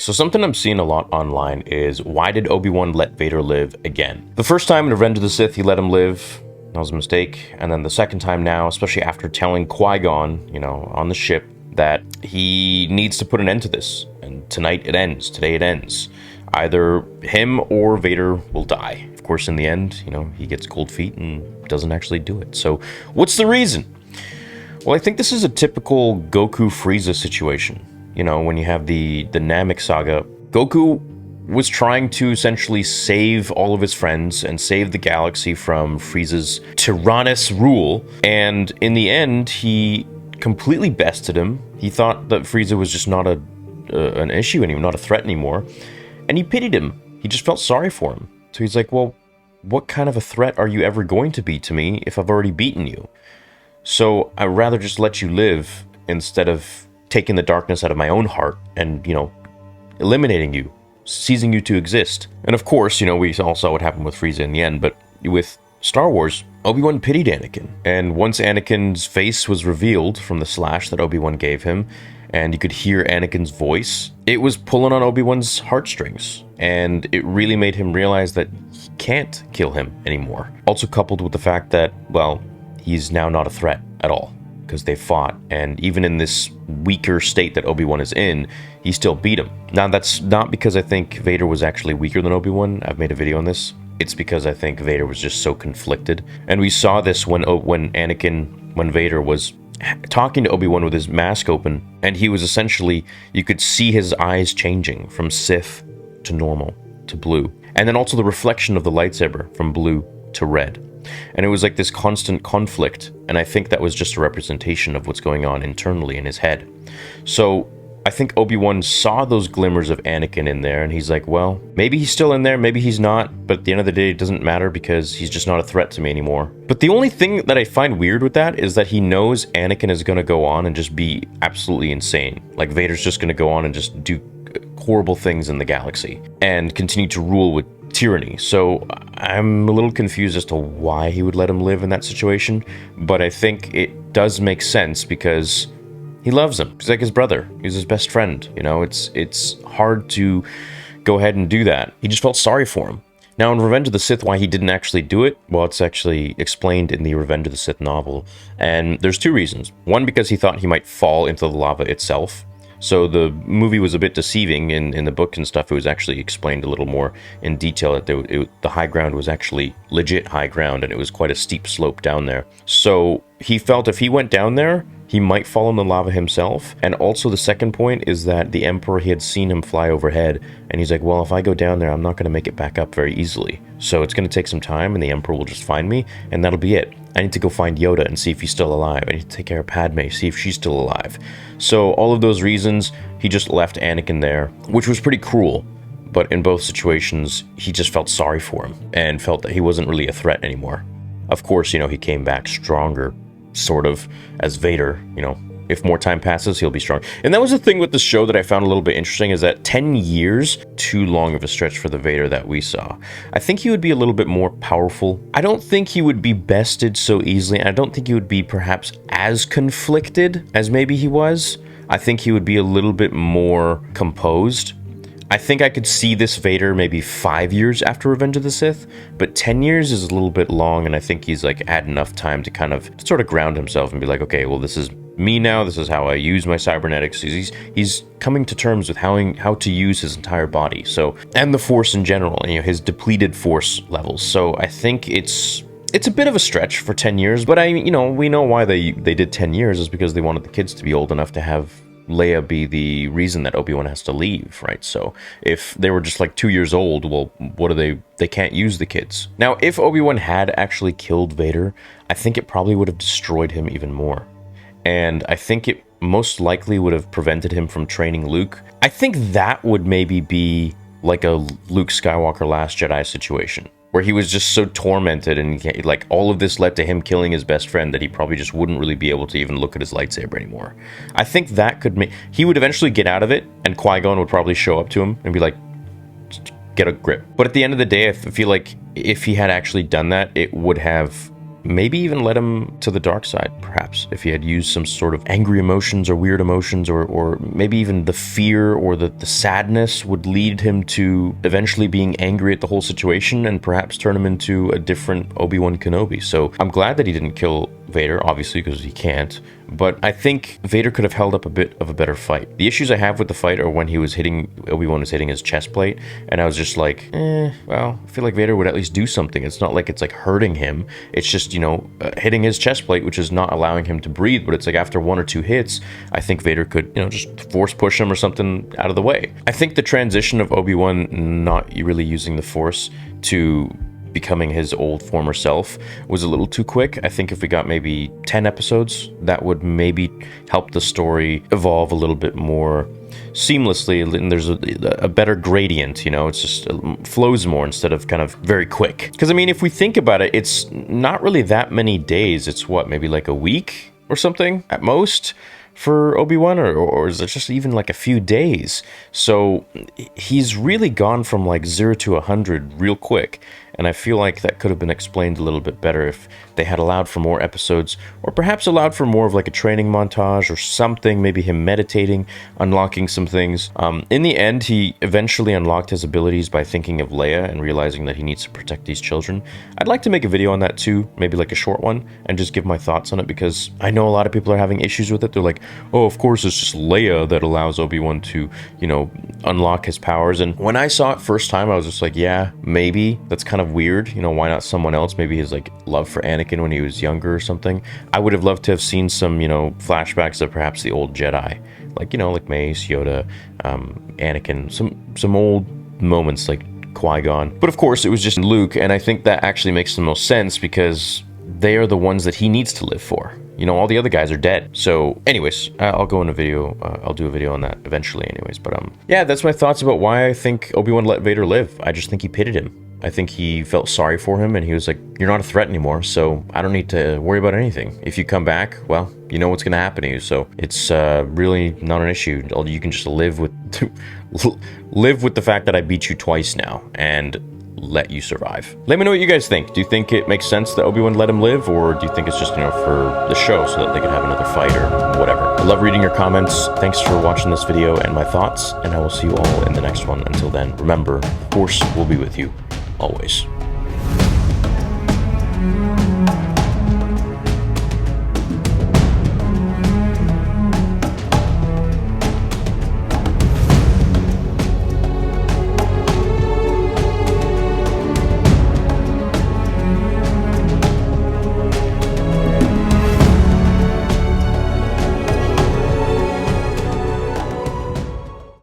so something I'm seeing a lot online is, why did Obi-Wan let Vader live again? The first time in Revenge of the Sith, he let him live. That was a mistake. And then the second time now, especially after telling Qui-Gon, you know, on the ship, that he needs to put an end to this. And tonight it ends. Today it ends. Either him or Vader will die. Of course, in the end, you know, he gets cold feet and doesn't actually do it. So what's the reason? Well, I think this is a typical Goku-Frieza situation. You know, when you have the Namek saga, Goku was trying to essentially save all of his friends and save the galaxy from Frieza's tyrannous rule. And in the end, he completely bested him. He thought that Frieza was just not an issue anymore, not a threat anymore. And he pitied him. He just felt sorry for him. So he's like, well, what kind of a threat are you ever going to be to me if I've already beaten you? So I'd rather just let you live instead of taking the darkness out of my own heart and, you know, eliminating you, ceasing you to exist. And of course, you know, we all saw what happened with Frieza in the end, but with Star Wars, Obi-Wan pitied Anakin. And once Anakin's face was revealed from the slash that Obi-Wan gave him, and you could hear Anakin's voice, it was pulling on Obi-Wan's heartstrings. And it really made him realize that he can't kill him anymore. Also coupled with the fact that, well, he's now not a threat at all, because they fought, and even in this weaker state that Obi-Wan is in, he still beat him. Now, that's not because I think Vader was actually weaker than Obi-Wan. I've made a video on this. It's because I think Vader was just so conflicted. And we saw this when Vader was talking to Obi-Wan with his mask open, and he was essentially, you could see his eyes changing from Sith to normal to blue. And then also the reflection of the lightsaber from blue to red. And it was like this constant conflict, and I think that was just a representation of what's going on internally in his head. So I think Obi-Wan saw those glimmers of Anakin in there, and he's like, well, maybe he's still in there, maybe he's not, but at the end of the day, it doesn't matter because he's just not a threat to me anymore. But the only thing that I find weird with that is that he knows Anakin is going to go on and just be absolutely insane. Like, Vader's just going to go on and just do horrible things in the galaxy and continue to rule with tyranny. So I'm a little confused as to why he would let him live in that situation, but I think it does make sense because he loves him. He's like his brother. He's his best friend. You know, it's hard to go ahead and do that. He just felt sorry for him. Now, in Revenge of the Sith, why he didn't actually do it, well, it's actually explained in the Revenge of the Sith novel, and there's two reasons. One, because he thought he might fall into the lava itself. So the movie was a bit deceiving. In the book and stuff, it was actually explained a little more in detail that the high ground was actually legit high ground, and it was quite a steep slope down there. So he felt if he went down there, he might fall in the lava himself. And also the second point is that the Emperor, he had seen him fly overhead, and he's like, well, if I go down there, I'm not going to make it back up very easily. So it's going to take some time, and the Emperor will just find me, and that'll be it. I need to go find Yoda and see if he's still alive. I need to take care of Padme, see if she's still alive. So all of those reasons, he just left Anakin there, which was pretty cruel. But in both situations, he just felt sorry for him and felt that he wasn't really a threat anymore. Of course, you know, he came back stronger, sort of, as Vader. You know, if more time passes, he'll be strong. And that was the thing with the show that I found a little bit interesting, is that 10 years, too long of a stretch for the Vader that we saw. I think he would be a little bit more powerful. I don't think he would be bested so easily, and I don't think he would be perhaps as conflicted as maybe he was. I think he would be a little bit more composed. I think I could see this Vader maybe 5 years after Revenge of the Sith, but 10 years is a little bit long, and I think he's like had enough time to kind of sort of ground himself and be like, okay, well, this is me now, this is how I use my cybernetics. He's coming to terms with how to use his entire body, so, and the Force in general, you know, his depleted Force levels. So I think it's a bit of a stretch for 10 years, but we know why they did 10 years is because they wanted the kids to be old enough to have Leia be the reason that Obi-Wan has to leave, right? So if they were just like 2 years old, well, what are they can't use the kids. Now, if Obi-Wan had actually killed Vader, I think it probably would have destroyed him even more. And I think it most likely would have prevented him from training Luke. I think that would maybe be like a Luke Skywalker Last Jedi situation, where he was just so tormented, and like all of this led to him killing his best friend that he probably just wouldn't really be able to even look at his lightsaber anymore. I think that could make, he would eventually get out of it, and Qui-Gon would probably show up to him and be like, get a grip. But at the end of the day, I feel like if he had actually done that, it would have maybe even led him to the dark side, perhaps, if he had used some sort of angry emotions or weird emotions, or maybe even the fear or the sadness would lead him to eventually being angry at the whole situation and perhaps turn him into a different Obi-Wan Kenobi. So I'm glad that he didn't kill Vader, obviously, because he can't, but I think Vader could have held up a bit of a better fight. The issues I have with the fight are when Obi-Wan was hitting his chest plate, and I was just like, well, I feel like Vader would at least do something. It's not like it's like hurting him. It's just, hitting his chest plate, which is not allowing him to breathe, but it's like after 1 or 2 hits, I think Vader could, just force push him or something out of the way. I think the transition of Obi-Wan not really using the Force to becoming his old former self was a little too quick. I think if we got maybe 10 episodes, that would maybe help the story evolve a little bit more seamlessly, and there's a better gradient, it's just flows more instead of kind of very quick. Because I mean, if we think about it, it's not really that many days. It's what, maybe like a week or something at most for Obi-Wan, or is it just even like a few days? So he's really gone from like 0 to 100 real quick, and I feel like that could have been explained a little bit better if they had allowed for more episodes, or perhaps allowed for more of like a training montage or something, maybe him meditating, unlocking some things. In the end, he eventually unlocked his abilities by thinking of Leia and realizing that he needs to protect these children. I'd like to make a video on that too, maybe like a short one, and just give my thoughts on it, because I know a lot of people are having issues with it. They're like, oh, of course it's just Leia that allows Obi-Wan to, unlock his powers. And when I saw it first time, I was just like, yeah, maybe that's kind of weird. Why not someone else? Maybe his like love for Anakin when he was younger or something. I would have loved to have seen some, flashbacks of perhaps the old Jedi, like Mace, Yoda, Anakin, some old moments like Qui-Gon. But of course, it was just Luke, and I think that actually makes the most sense because they are the ones that he needs to live for. All the other guys are dead. So anyways, I'll go in a video. I'll do a video on that eventually anyways. But yeah, that's my thoughts about why I think Obi-Wan let Vader live. I just think he pitied him. I think he felt sorry for him, and he was like, you're not a threat anymore, so I don't need to worry about anything. If you come back, well, you know what's going to happen to you. So it's really not an issue. You can just live with the fact that I beat you twice now and let you survive. Let me know what you guys think. Do you think it makes sense that Obi-Wan let him live, or do you think it's just, for the show so that they could have another fight or whatever? I love reading your comments. Thanks for watching this video and my thoughts, and I will see you all in the next one. Until then, remember, the Force will be with you always.